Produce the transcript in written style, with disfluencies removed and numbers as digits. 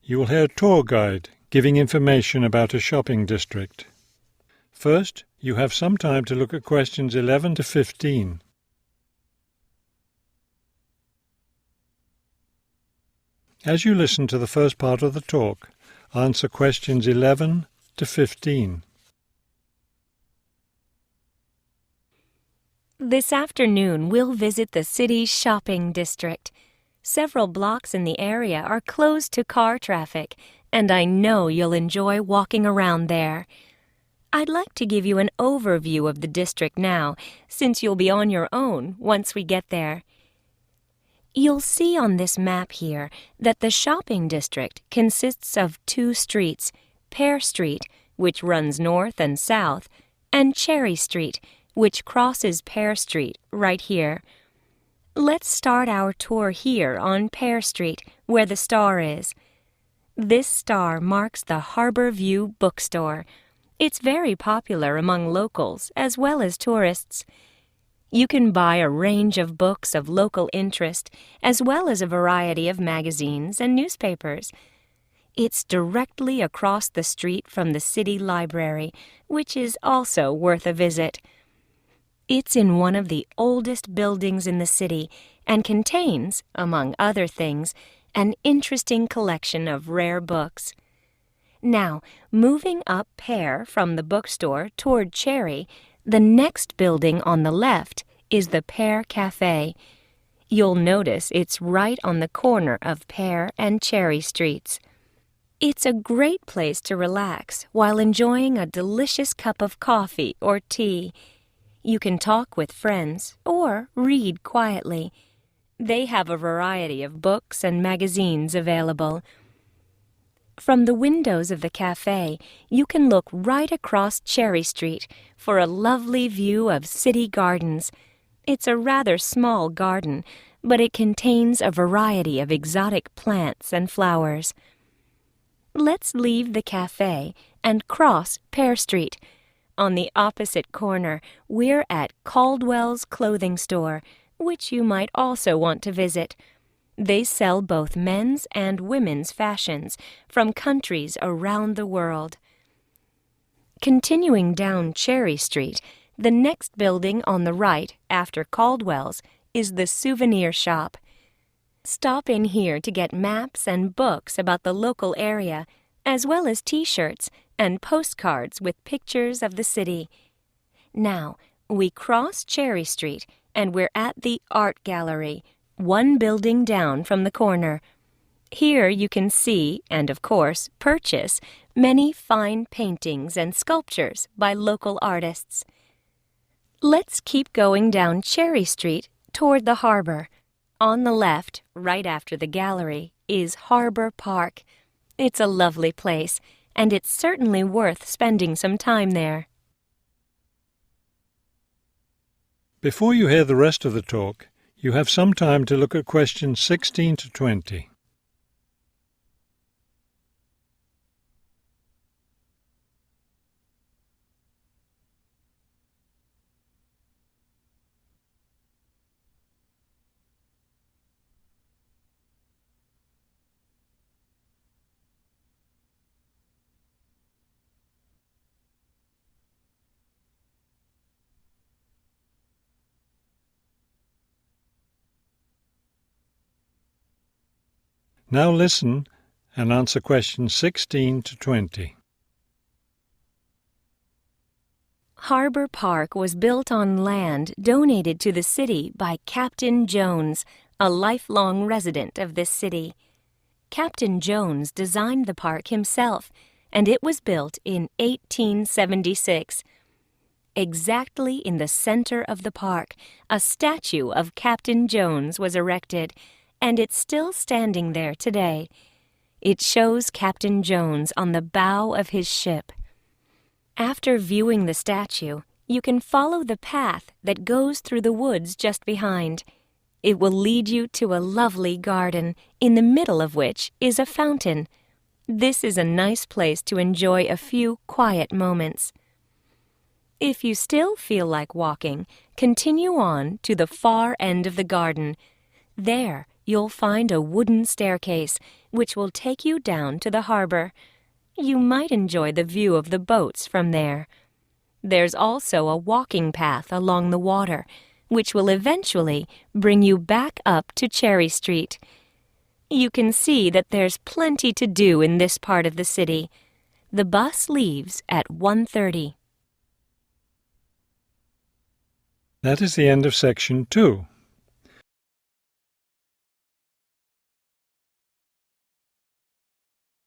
You will hear a tour guide giving information about a shopping district. First, you have some time to look at questions 11 to 15. As you listen to the first part of the talk, answer questions 11 to 15. This afternoon, we'll visit the city's shopping district. Several blocks in the area are closed to car traffic, and I know you'll enjoy walking around there. I'd like to give you an overview of the district now, since you'll be on your own once we get there. You'll see on this map here that the shopping district consists of two streets, Pear Street, which runs north and south, and Cherry Street, which crosses Pear Street right here. Let's start our tour here on Pear Street, where the star is. This star marks the Harbor View bookstore. It's very popular among locals as well as tourists. You can buy a range of books of local interest, as well as a variety of magazines and newspapers. It's directly across the street from the city library, which is also worth a visit. It's in one of the oldest buildings in the city and contains, among other things, an interesting collection of rare books. Now, moving up Pear from the bookstore toward Cherry, the next building on the left is the Pear Cafe. You'll notice it's right on the corner of Pear and Cherry Streets. It's a great place to relax while enjoying a delicious cup of coffee or tea. You can talk with friends or read quietly. They have a variety of books and magazines available. From the windows of the cafe, you can look right across Cherry Street for a lovely view of city gardens. It's a rather small garden, but it contains a variety of exotic plants and flowers. Let's leave the cafe and cross Pear Street. On the opposite corner, we're at Caldwell's clothing store, which you might also want to visit. They sell both men's and women's fashions from countries around the world. Continuing down Cherry Street, the next building on the right after Caldwell's is the souvenir shop. Stop in here to get maps and books about the local area, as well as T-shirts and postcards with pictures of the city. Now, we cross Cherry Street and we're at the Art Gallery, one building down from the corner. Here you can see and, of course, purchase many fine paintings and sculptures by local artists. Let's keep going down Cherry Street toward the harbor. On the left, right after the gallery, is Harbor Park. It's a lovely place, and it's certainly worth spending some time there. Before you hear the rest of the talk, you have some time to look at questions 16 to 20. Now listen and answer questions 16 to 20. Harbor Park was built on land donated to the city by Captain Jones, a lifelong resident of this city. Captain Jones designed the park himself, and it was built in 1876. Exactly in the center of the park, a statue of Captain Jones was erected, and it's still standing there today. It shows Captain Jones on the bow of his ship. After viewing the statue, you can follow the path that goes through the woods just behind. It will lead you to a lovely garden, in the middle of which is a fountain. This is a nice place to enjoy a few quiet moments. If you still feel like walking, continue on to the far end of the garden. There, you'll find a wooden staircase which will take you down to the harbor. You might enjoy the view of the boats from there. There's also a walking path along the water, which will eventually bring you back up to Cherry Street. You can see that there's plenty to do in this part of the city. The bus leaves at 1:30. That is the end of section 2.